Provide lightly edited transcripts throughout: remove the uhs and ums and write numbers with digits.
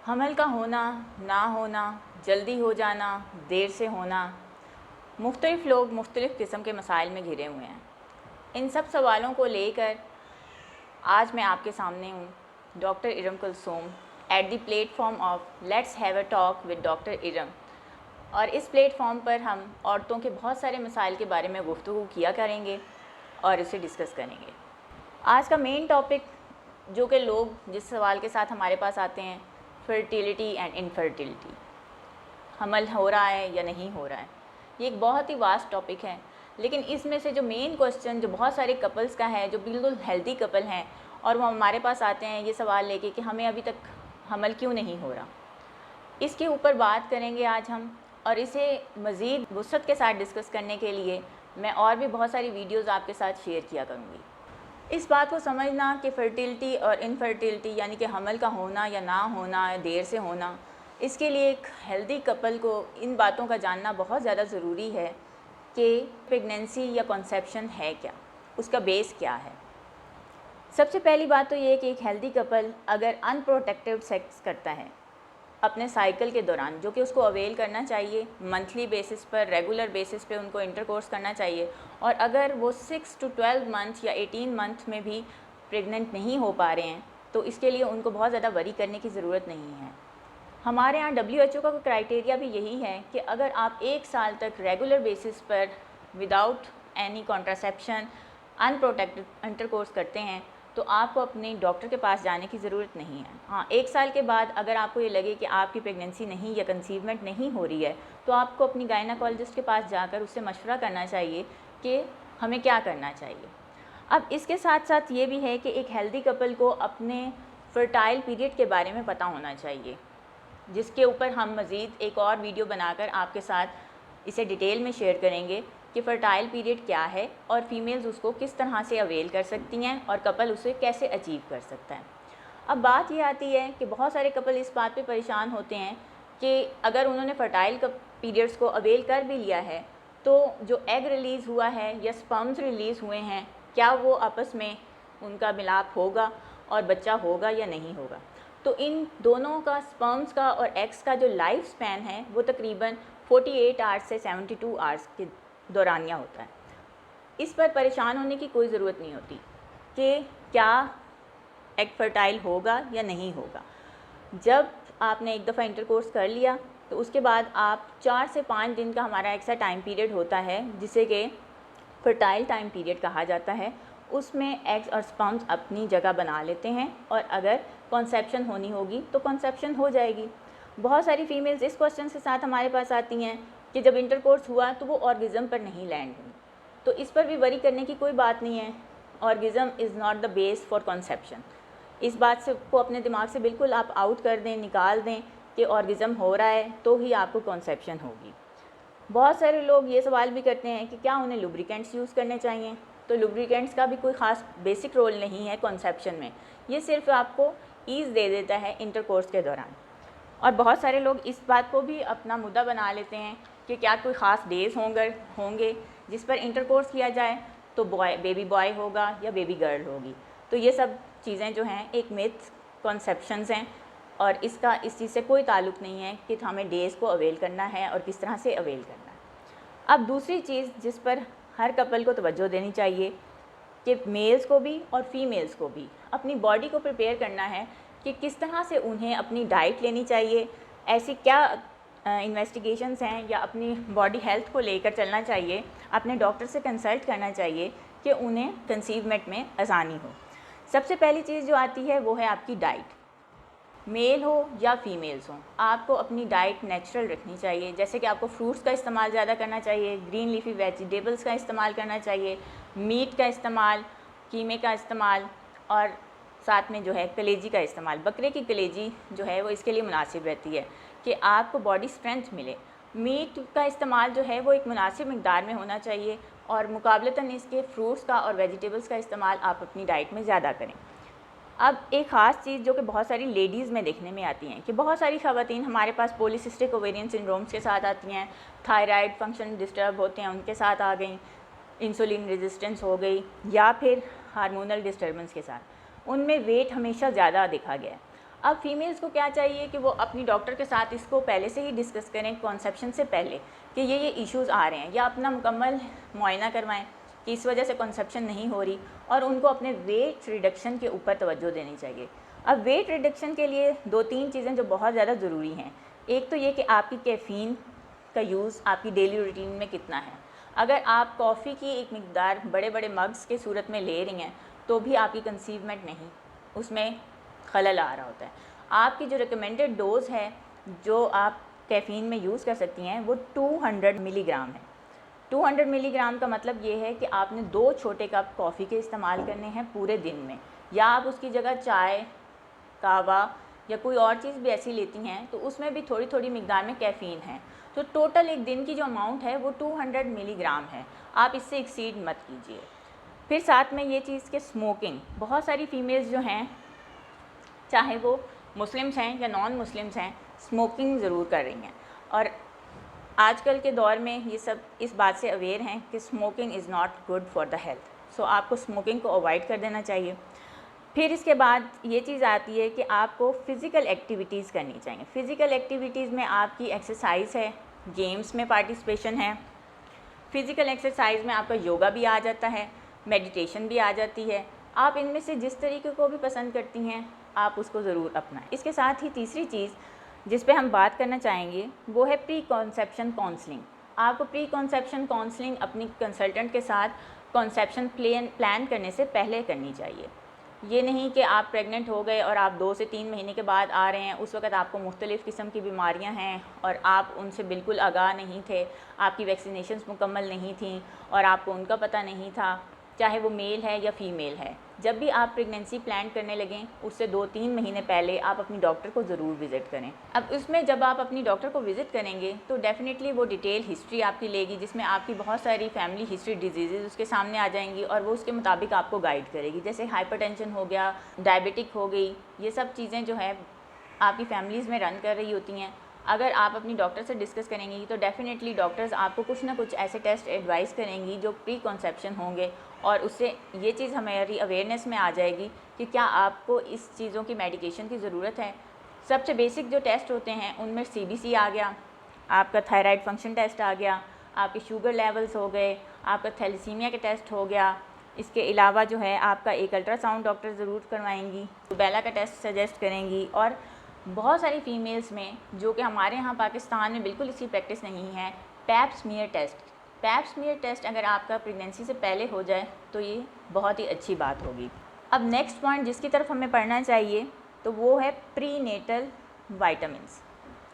हमल का होना, ना होना, जल्दी हो जाना, देर से होना, मुख्तलिफ़ लोग मुख्तलिफ़ किस्म के मसाइल में घिरे हुए हैं। इन सब सवालों को लेकर आज मैं आपके सामने हूँ, doctor Iram Kulsoom, at the platform of let's have a talk with doctor Iram. और इस प्लेटफॉर्म पर हम औरतों के बहुत सारे मसाइल के बारे में गुफ्तगू किया करेंगे और इसे डिस्कस करेंगे। आज का मेन टॉपिक जो कि लोग जिस सवाल के साथ हमारे पास आते हैं, फर्टिलिटी एंड इनफर्टिलिटी, हमल हो रहा है या नहीं हो रहा है। ये एक बहुत ही वास्ट टॉपिक है, लेकिन इसमें से जो मेन क्वेश्चन जो बहुत सारे कपल्स का है, जो बिल्कुल हेल्दी कपल हैं और वो हमारे पास आते हैं ये सवाल लेके कि हमें अभी तक हमल क्यों नहीं हो रहा, इसके ऊपर बात करेंगे आज हम। और इसे मज़ीद वुसअत के साथ डिस्कस करने के लिए मैं और भी बहुत सारी वीडियोज़ आपके साथ शेयर किया करूँगी। इस बात को समझना कि फ़र्टिलिटी और इनफर्टिलिटी यानी कि हमल का होना या ना होना, देर से होना, इसके लिए एक हेल्दी कपल को इन बातों का जानना बहुत ज़्यादा ज़रूरी है कि प्रेगनेंसी या कॉन्सेप्शन है क्या, उसका बेस क्या है। सबसे पहली बात तो ये है कि एक हेल्दी कपल अगर अनप्रोटेक्टेड सेक्स करता है अपने साइकिल के दौरान, जो कि उसको अवेल करना चाहिए, मंथली बेसिस पर, रेगुलर बेसिस पे उनको इंटरकोर्स करना चाहिए। और अगर वो 6 to 12 मंथ या 18 मंथ में भी प्रेग्नेंट नहीं हो पा रहे हैं तो इसके लिए उनको बहुत ज़्यादा वरी करने की ज़रूरत नहीं है। हमारे यहाँ WHO का क्राइटेरिया भी यही है कि अगर आप 1 साल तक रेगुलर बेसिस पर without any contraception unprotected intercourse करते हैं तो आपको अपने डॉक्टर के पास जाने की ज़रूरत नहीं है। हाँ, 1 साल के बाद अगर आपको ये लगे कि आपकी प्रेगनेंसी नहीं या कंसीवमेंट नहीं हो रही है तो आपको अपनी गायनाकोलॉजिस्ट के पास जाकर उससे मशवरा करना चाहिए कि हमें क्या करना चाहिए। अब इसके साथ साथ ये भी है कि एक हेल्दी कपल को अपने फर्टाइल पीरियड के बारे में पता होना चाहिए, जिसके ऊपर हम मज़ीद एक और वीडियो बनाकर आपके साथ इसे डिटेल में शेयर करेंगे कि फ़र्टाइल पीरियड क्या है और फीमेल्स उसको किस तरह से अवेल कर सकती हैं और कपल उसे कैसे अचीव कर सकता है। अब बात ये आती है कि बहुत सारे कपल इस बात पे परेशान होते हैं कि अगर उन्होंने फ़र्टाइल पीरियड्स को अवेल कर भी लिया है तो जो एग रिलीज़ हुआ है या स्पर्म्स रिलीज़ हुए हैं, क्या वो आपस में उनका मिलाप होगा और बच्चा होगा या नहीं होगा। तो इन दोनों का, स्पर्म्स का और एग्स का जो लाइफ स्पैन है वो तकरीबन 48 आवर्स से 72 आवर्स के दौरानिया होता है। इस पर परेशान होने की कोई ज़रूरत नहीं होती कि क्या एग फर्टाइल होगा या नहीं होगा। जब आपने एक दफ़ा इंटरकोर्स कर लिया तो उसके बाद आप 4 से 5 दिन का हमारा ऐसा टाइम पीरियड होता है जिसे कि फर्टाइल टाइम पीरियड कहा जाता है। उसमें एग्स और स्पर्म्स अपनी जगह बना लेते हैं और अगर कॉन्सेप्शन होनी होगी तो कॉन्सेप्शन हो जाएगी। बहुत सारी फीमेल्स इस क्वेश्चन के साथ हमारे पास आती हैं कि जब इंटरकोर्स हुआ तो वो ऑर्गेज़म पर नहीं लैंड हुई, तो इस पर भी वरी करने की कोई बात नहीं है। Orgasm is not the base for conception. इस बात से को अपने दिमाग से बिल्कुल आप आउट कर दें, निकाल दें कि ऑर्गेज़म हो रहा है तो ही आपको कॉन्सेप्शन होगी। बहुत सारे लोग ये सवाल भी करते हैं कि क्या उन्हें लुब्रिकेंट्स यूज़ करने चाहिए। तो लुब्रिकेंट्स का भी कोई ख़ास बेसिक रोल नहीं है कॉन्सेप्शन में, ये सिर्फ आपको ईज़ दे देता है इंटरकोर्स के दौरान। और बहुत सारे लोग इस बात को भी अपना मुद्दा बना लेते हैं कि क्या कोई ख़ास डेज़ होंगे जिस पर इंटरकोर्स किया जाए तो बेबी बॉय होगा या बेबी गर्ल होगी। तो ये सब चीज़ें जो हैं एक मिथ कॉन्सेप्शंस हैं और इसका इस चीज़ से कोई ताल्लुक़ नहीं है कि हमें डेज़ को अवेल करना है और किस तरह से अवेल करना है। अब दूसरी चीज़ जिस पर हर कपल को तवज्जो देनी चाहिए कि मेल्स को भी और फीमेल्स को भी अपनी बॉडी को प्रिपेयर करना है कि किस तरह से उन्हें अपनी डाइट लेनी चाहिए, ऐसी क्या इन्वेस्टिगेशंस हैं या अपनी बॉडी हेल्थ को लेकर चलना चाहिए, अपने डॉक्टर से कंसल्ट करना चाहिए कि उन्हें कंसीवमेंट में आसानी हो। सबसे पहली चीज़ जो आती है वो है आपकी डाइट। मेल हो या फीमेल्स हों, आपको अपनी डाइट नेचुरल रखनी चाहिए, जैसे कि आपको फ्रूट्स का इस्तेमाल ज़्यादा करना चाहिए, ग्रीन लीफी वेजिटेबल्स का इस्तेमाल करना चाहिए, मीट का इस्तेमाल, कीमे का इस्तेमाल और साथ में जो है कलेजी का इस्तेमाल। बकरे की कलेजी जो है वो इसके लिए मुनासिब रहती है कि आपको बॉडी स्ट्रेंथ मिले। मीट का इस्तेमाल जो है वो एक मुनासिब मिकदार में होना चाहिए और मुकाबलतन इसके फ्रूट्स का और वेजिटेबल्स का इस्तेमाल आप अपनी डाइट में ज़्यादा करें। अब एक ख़ास चीज़ जो कि बहुत सारी लेडीज़ में देखने में आती हैं कि बहुत सारी ख़वातीन हमारे पास पॉलीसिस्टिक ओवेरियन सिंड्रोम्स के साथ आती हैं, थायराइड फंक्शन डिस्टर्ब होते हैं उनके साथ आ गई, इंसुलिन रेजिस्टेंस हो गई या फिर हार्मोनल डिस्टर्बेंस के साथ, उनमें वेट हमेशा ज़्यादा देखा गया है। अब फीमेल्स को क्या चाहिए कि वो अपनी डॉक्टर के साथ इसको पहले से ही डिस्कस करें कॉन्सेप्शन से पहले कि ये इश्यूज़ आ रहे हैं, या अपना मुकम्मल मुआयना करवाएं कि इस वजह से कॉन्सेप्शन नहीं हो रही, और उनको अपने वेट रिडक्शन के ऊपर तवज्जो देनी चाहिए। अब वेट रिडक्शन के लिए 2-3 चीज़ें जो बहुत ज़्यादा ज़रूरी हैं। एक तो ये कि आपकी कैफ़ीन का यूज़ आपकी डेली रूटीन में कितना है। अगर आप कॉफ़ी की एक मिक़दार बड़े बड़े मग्स के सूरत में ले रही हैं तो भी आपकी कंसीवमेंट नहीं, उसमें खलल आ रहा होता है। आपकी जो रिकमेंडेड डोज़ है जो आप कैफ़ीन में यूज़ कर सकती हैं वो 200 मिलीग्राम है। 200 मिलीग्राम का मतलब ये है कि आपने 2 छोटे कप कॉफ़ी के इस्तेमाल करने हैं पूरे दिन में, या आप उसकी जगह चाय, कहवा या कोई और चीज़ भी ऐसी लेती हैं तो उसमें भी थोड़ी थोड़ी मिक़दार में कैफ़ीन है। तो टोटल एक दिन की जो अमाउंट है वो 200 मिलीग्राम है। आप इससे एक्सीड मत कीजिए। फिर साथ में ये चीज़ कि स्मोकिंग, बहुत सारी फ़ीमेल्स जो हैं, चाहे वो मुस्लिम्स हैं या नॉन मुस्लिम्स हैं, स्मोकिंग ज़रूर कर रही हैं, और आजकल के दौर में ये सब इस बात से अवेयर हैं कि smoking is not good for the health. So आपको स्मोकिंग को अवॉइड कर देना चाहिए। फिर इसके बाद ये चीज़ आती है कि आपको फ़िज़िकल एक्टिविटीज़ करनी चाहिए। फ़िज़िकल एक्टिविटीज़ में आपकी एक्सरसाइज है, गेम्स में पार्टिसिपेशन है। फ़िज़िकल एक्सरसाइज में आपका योगा भी आ जाता है, मेडिटेशन भी आ जाती है। आप इनमें से जिस तरीके को भी पसंद करती हैं आप उसको ज़रूर अपनाएं। इसके साथ ही तीसरी चीज़ जिस पे हम बात करना चाहेंगे वो है प्री कॉन्सेप्शन काउंसलिंग। आपको प्री कॉन्सेप्शन काउंसलिंग अपनी कंसल्टेंट के साथ कॉन्सेप्शन प्लान करने से पहले करनी चाहिए। ये नहीं कि आप प्रेग्नेंट हो गए और आप 2 से 3 महीने के बाद आ रहे हैं, उस वक़्त आपको मुख्तलिफ़ किस्म की बीमारियां हैं और आप उनसे बिल्कुल आगाह नहीं थे, आपकी वैक्सीनेशंस मुकम्मल नहीं थी और आपको उनका पता नहीं था, चाहे वो मेल है या फ़ीमेल है। जब भी आप प्रेगनेंसी प्लान करने लगें उससे 2-3 महीने पहले आप अपनी डॉक्टर को ज़रूर विज़िट करें। अब उसमें जब आप अपनी डॉक्टर को विज़िट करेंगे तो डेफ़िनेटली वो डिटेल हिस्ट्री आपकी लेगी, जिसमें आपकी बहुत सारी फैमिली हिस्ट्री डिजीज़ उसके सामने आ जाएंगी और वो उसके मुताबिक आपको गाइड करेगी। जैसे हाइपरटेंशन हो गया, डायबिटिक हो गई, ये सब चीज़ें जो है आपकी फैमिलीज़ में रन कर रही होती हैं। अगर आप अपनी डॉक्टर से डिस्कस करेंगी तो डेफ़िनेटली डॉक्टर्स आपको कुछ ना कुछ ऐसे टेस्ट एडवाइस करेंगी जो प्री कॉन्सेप्शन होंगे, और उससे ये चीज़ हमारी अवेयरनेस में आ जाएगी कि क्या आपको इस चीज़ों की मेडिकेशन की ज़रूरत है। सबसे बेसिक जो टेस्ट होते हैं उनमें CBC आ गया, आपका थायराइड फंक्शन टेस्ट आ गया, आपके शुगर लेवल्स हो गए, आपका थैलेसीमिया का टेस्ट हो गया। इसके अलावा जो है आपका एक अल्ट्रासाउंड डॉक्टर ज़रूर करवाएंगी, रूबेला का टेस्ट सजेस्ट करेंगी। और बहुत सारी फ़ीमेल्स में जो कि हमारे यहाँ पाकिस्तान में बिल्कुल इसकी प्रैक्टिस नहीं है, pap smear test. Pap smear test अगर आपका प्रेगनेंसी से पहले हो जाए तो ये बहुत ही अच्छी बात होगी। अब नेक्स्ट पॉइंट जिसकी तरफ हमें पढ़ना चाहिए तो वो है प्री नेटल वाइटामिन्स,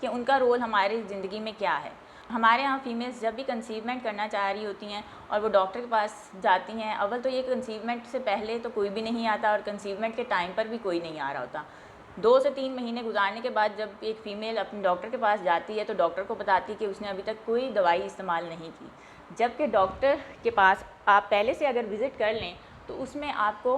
कि उनका रोल हमारी ज़िंदगी में क्या है। हमारे यहाँ फ़ीमेल्स जब भी कंसीवमेंट करना चाह रही होती हैं और वो डॉक्टर के पास जाती हैं, अव्वल तो ये कंसीवमेंट से पहले तो कोई भी नहीं आता और कंसीवमेंट के टाइम पर भी कोई नहीं आ रहा होता। 2 से 3 महीने गुजारने के बाद जब एक फ़ीमेल अपने डॉक्टर के पास जाती है तो डॉक्टर को बताती है कि उसने अभी तक कोई दवाई इस्तेमाल नहीं की। जबकि डॉक्टर के पास आप पहले से अगर विज़िट कर लें तो उसमें आपको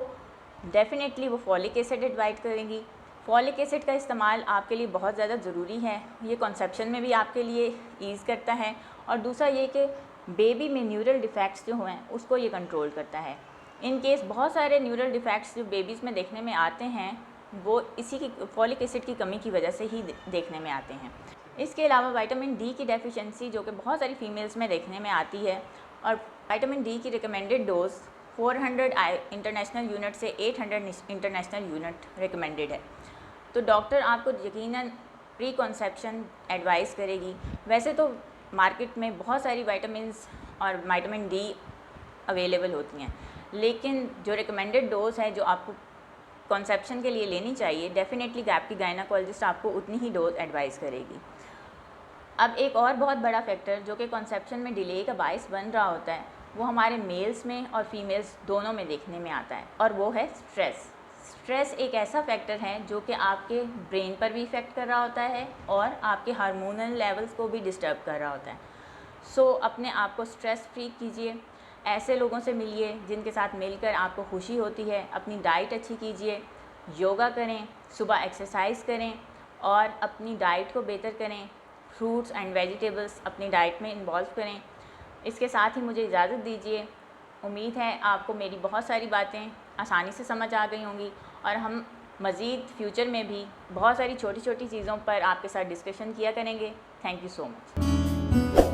डेफ़िनेटली वो फॉलिक एसिड एडवाइस करेंगी। फॉलिक एसिड का इस्तेमाल आपके लिए बहुत ज़्यादा ज़रूरी है, ये कॉन्सेप्शन में भी आपके लिए ईज़ करता है, और दूसरा ये कि बेबी में न्यूरल डिफेक्ट्स जो हैं उसको ये कंट्रोल करता है। इन केस बहुत सारे न्यूरल डिफेक्ट्स जो बेबीज़ में देखने में आते हैं वो इसी की फॉलिक एसिड की कमी की वजह से ही देखने में आते हैं। इसके अलावा विटामिन डी की डेफिशिएंसी जो कि बहुत सारी फ़ीमेल्स में देखने में आती है, और विटामिन डी की रिकमेंडेड डोज़ 400 इंटरनेशनल यूनिट से 800 इंटरनेशनल यूनिट रिकमेंडेड है। तो डॉक्टर आपको यकीनन प्री कॉन्सेप्शन एडवाइस करेगी। वैसे तो मार्केट में बहुत सारी विटामिन्स और विटामिन डी अवेलेबल होती हैं, लेकिन जो रिकमेंडेड डोज़ है जो आपको कॉन्सेप्शन के लिए लेनी चाहिए, डेफ़िनेटली आपकी गायनाकोलॉजिस्ट आपको उतनी ही डोज एडवाइस करेगी। अब एक और बहुत बड़ा फैक्टर जो कि कॉन्सेप्शन में डिले का बायस बन रहा होता है वो हमारे मेल्स में और फीमेल्स दोनों में देखने में आता है, और वो है स्ट्रेस। स्ट्रेस एक ऐसा फैक्टर है जो कि आपके ब्रेन पर भी इफ़ेक्ट कर रहा होता है और आपके हार्मोनल लेवल्स को भी डिस्टर्ब कर रहा होता है। सो अपने आप को स्ट्रेस फ्री कीजिए, ऐसे लोगों से मिलिए जिनके साथ मिलकर आपको खुशी होती है, अपनी डाइट अच्छी कीजिए, योगा करें, सुबह एक्सरसाइज करें और अपनी डाइट को बेहतर करें, फ्रूट्स एंड वेजिटेबल्स अपनी डाइट में इन्वॉल्व करें। इसके साथ ही मुझे इजाज़त दीजिए। उम्मीद है आपको मेरी बहुत सारी बातें आसानी से समझ आ गई होंगी और हम मज़ीद फ्यूचर में भी बहुत सारी छोटी छोटी चीज़ों पर आपके साथ डिस्कशन किया करेंगे। Thank you so much.